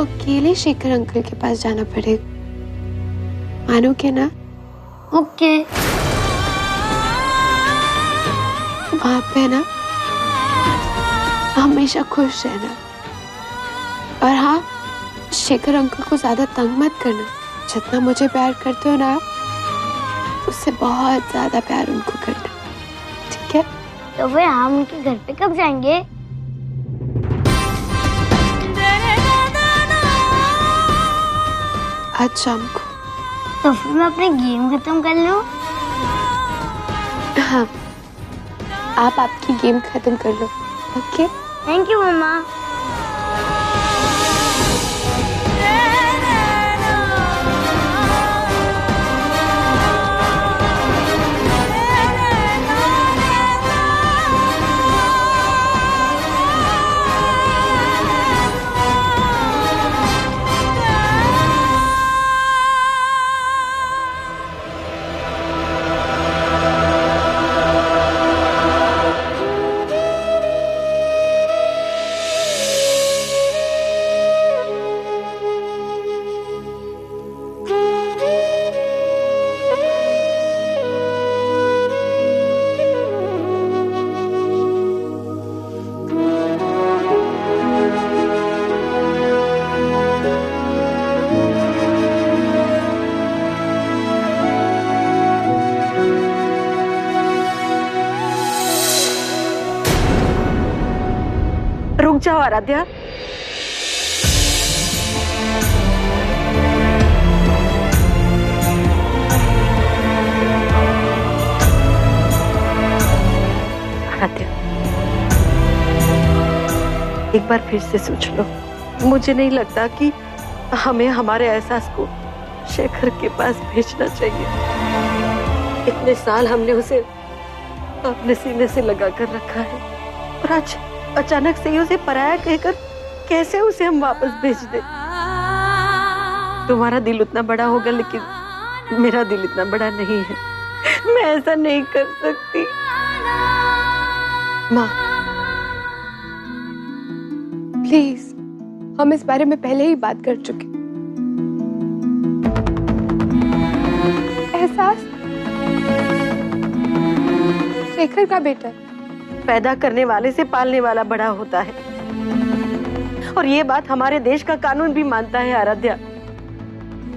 आपको अकेले शेखर अंकल के पास जाना पड़ेगा, मानोगे ना? ओके। वहां पे ना हमेशा खुश रहना, और हाँ, शेखर अंकल को ज्यादा तंग मत करना। जितना मुझे प्यार करते हो ना, उससे बहुत ज्यादा प्यार उनको करना, ठीक है? तो फिर हम उनके घर पे कब जाएंगे? आज शाम को। तो फिर मैं अपने गेम खत्म कर लूं? हाँ, आप आपकी गेम खत्म कर लो, ओके? थैंक यू मम्मा। रुक जाओ आराध्या। आराध्या, एक बार फिर से सोच लो। मुझे नहीं लगता कि हमें हमारे एहसास को शेखर के पास भेजना चाहिए। इतने साल हमने उसे अपने सीने से लगा कर रखा है, और आज अचानक से ही उसे पराया कहकर कैसे उसे हम वापस भेज दें? तुम्हारा दिल उतना बड़ा होगा, लेकिन मेरा दिल इतना बड़ा नहीं है। मैं ऐसा नहीं कर सकती। माँ, प्लीज, हम इस बारे में पहले ही बात कर चुके। एहसास शेखर का बेटा है। पैदा करने वाले से पालने वाला बड़ा होता है, और ये बात हमारे देश का कानून भी मानता है आराध्या।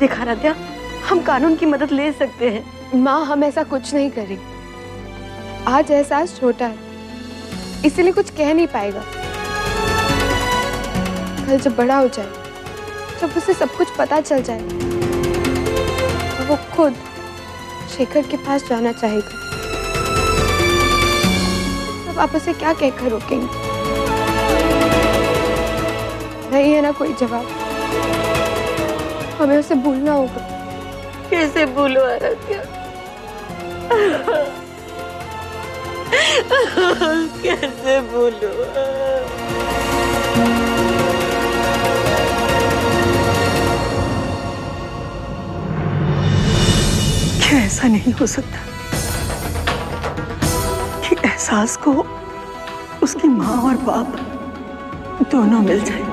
देख आराध्या, हम कानून की मदद ले सकते हैं। माँ, हम ऐसा कुछ नहीं करेंगे। आज एहसास छोटा है, इसीलिए कुछ कह नहीं पाएगा। कल जब बड़ा हो जाए, जब उसे सब कुछ पता चल जाए, तो वो खुद शेखर के पास जाना चाहेगा। तब आप उसे क्या कहकर रोकेंगे? नहीं है ना कोई जवाब। हमें उसे भूलना होगा। कैसे भूलो आराध्या? कैसे भूलो? क्या ऐसा नहीं हो सकता कि एहसास को उसकी माँ और बाप दोनों मिल जाए?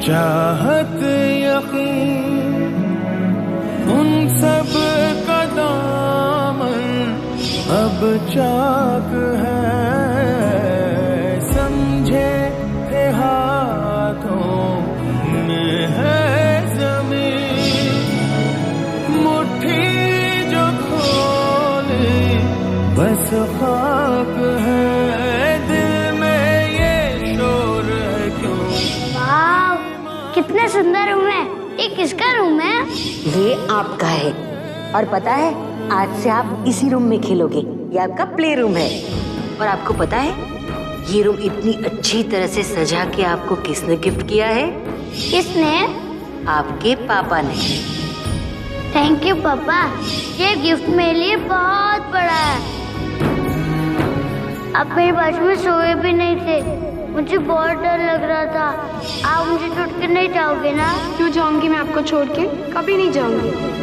चाहत यकीन उन सब का दामन अब चाक है, समझे थे हाथों में है ज़मीन, मुट्ठी जो खोले बस खाक है, दिल में ये शोर है क्यों? कितने सुंदर रूम है। ये किसका रूम है? ये आपका है, और पता है आज से आप इसी रूम में खेलोगे। ये आपका प्ले रूम है। और आपको पता है ये रूम इतनी अच्छी तरह से सजा के आपको किसने गिफ्ट किया है? किसने? आपके पापा ने। थैंक यू पापा, ये गिफ्ट मेरे लिए बहुत आप मेरे बाजू में सोए भी नहीं थे। मुझे बहुत डर लग रहा था। आप मुझे छोड़ के नहीं जाओगे ना? क्यों जाऊंगी मैं आपको छोड़ के? कभी नहीं जाऊंगी।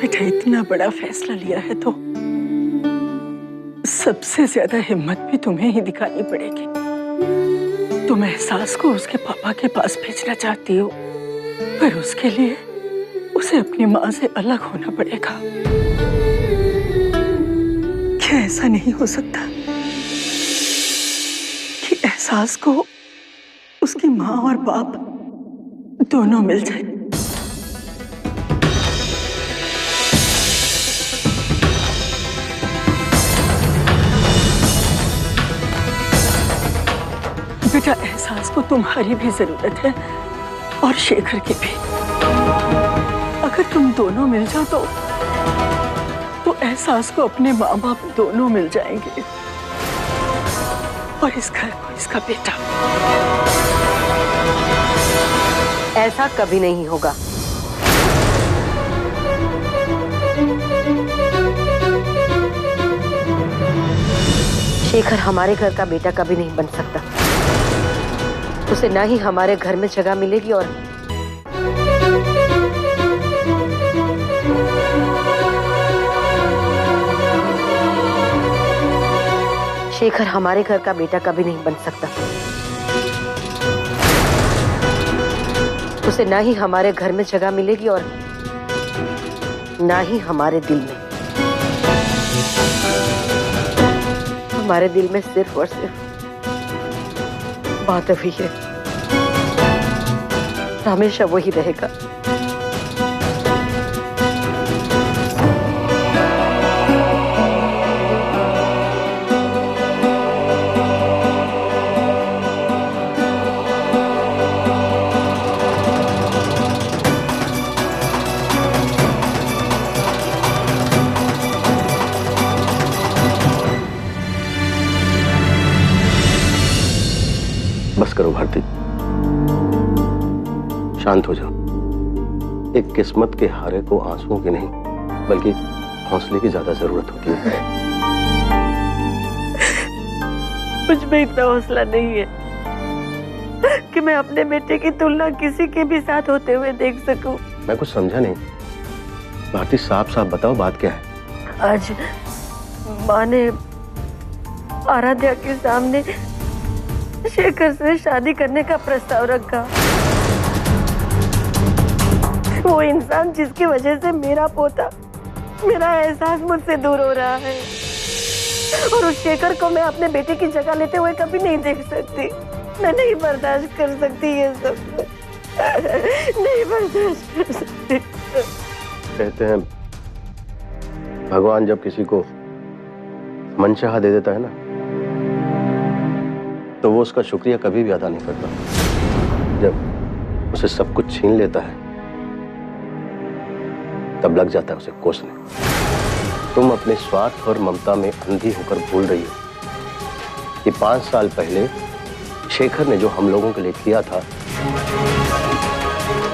बेटा इतना बड़ा फैसला लिया है तो सबसे ज्यादा हिम्मत भी तुम्हें ही दिखानी पड़ेगी। तुम एहसास को उसके पापा के पास भेजना चाहती हो, पर उसके लिए उसे अपनी माँ से अलग होना पड़ेगा। क्या ऐसा नहीं हो सकता कि एहसास को उसकी माँ और बाप दोनों मिल जाए? बेटा एहसास को तुम्हारी भी जरूरत है और शेखर की भी। अगर तुम दोनों मिल जाओ तो एहसास को अपने माँ बाप दोनों मिल जाएंगे और इस घर को इसका बेटा। ऐसा कभी नहीं होगा। शेखर हमारे घर का बेटा कभी नहीं बन सकता। उसे ना ही हमारे घर में जगह मिलेगी और शेखर हमारे घर का बेटा कभी नहीं बन सकता। उसे ना ही हमारे घर में जगह मिलेगी और ना ही हमारे दिल में। हमारे दिल में सिर्फ और सिर्फ बात अभी है, हमेशा वही रहेगा। बस करो भारती, शांत हो जाओ। एक किस्मत के हारे को आंसुओं की नहीं बल्कि हौसले की ज्यादा जरूरत होती है। मुझ में इतना हौसला नहीं है कि मैं अपने बेटे की तुलना किसी के भी साथ होते हुए देख सकूं। मैं कुछ समझा नहीं भारती, साफ साफ बताओ बात क्या है? आज माँ ने आराध्या के सामने शेखर से शादी करने का प्रस्ताव रखा। वो इंसान जिसकी वजह से मेरा पोता, मेरा एहसास मुझसे दूर हो रहा है, और उस शेखर को मैं अपने बेटे की जगह लेते हुए कभी नहीं देख सकती। मैं नहीं बर्दाश्त कर सकती ये सब, नहीं बर्दाश्त कर सकती। कहते हैं भगवान जब किसी को मनचाहा दे देता है ना, तो वो उसका शुक्रिया कभी भी अदा नहीं करता। जब उसे सब कुछ छीन लेता है तब लग जाता है उसे कोसने। तुम अपने स्वार्थ और ममता में अंधी होकर भूल रही हो कि 5 साल पहले शेखर ने जो हम लोगों के लिए किया था,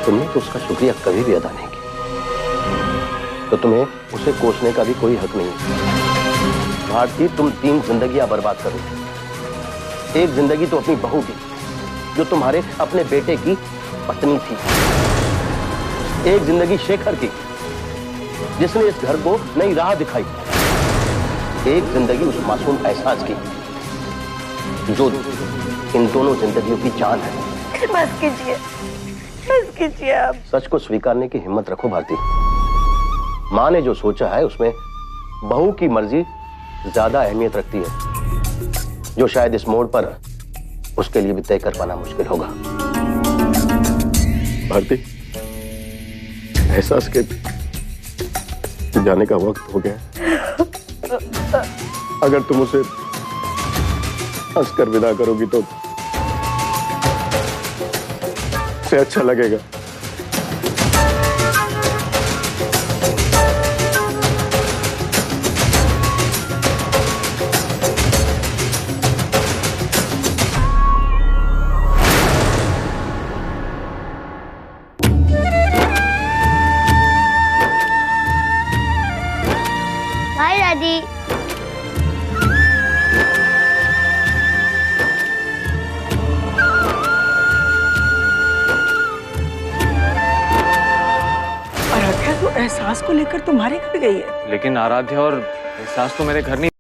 तुमने तो उसका शुक्रिया कभी भी अदा नहीं किया, तो तुम्हें उसे कोसने का भी कोई हक नहीं। भारती, तुम 3 जिंदगियां बर्बाद कर रही हो। एक जिंदगी तो अपनी बहू की, जो तुम्हारे अपने बेटे की पत्नी थी। एक जिंदगी शेखर की, जिसने इस घर को नई राह दिखाई। एक जिंदगी उस मासूम एहसास की, जो इन दोनों जिंदगियों की जान है। बस कीजिए आप। सच को स्वीकारने की हिम्मत रखो भारती। माँ ने जो सोचा है उसमें बहू की मर्जी ज्यादा अहमियत रखती है, जो शायद इस मोड़ पर उसके लिए भी तय कर पाना मुश्किल होगा। भारती, एहसास के जाने का वक्त हो गया। अगर तुम उसे हंसकर विदा करोगी तो उसे अच्छा लगेगा। बाय दादी। आराध्या तो एहसास को लेकर तुम्हारे घर गई है। लेकिन आराध्या और एहसास तो मेरे घर नहीं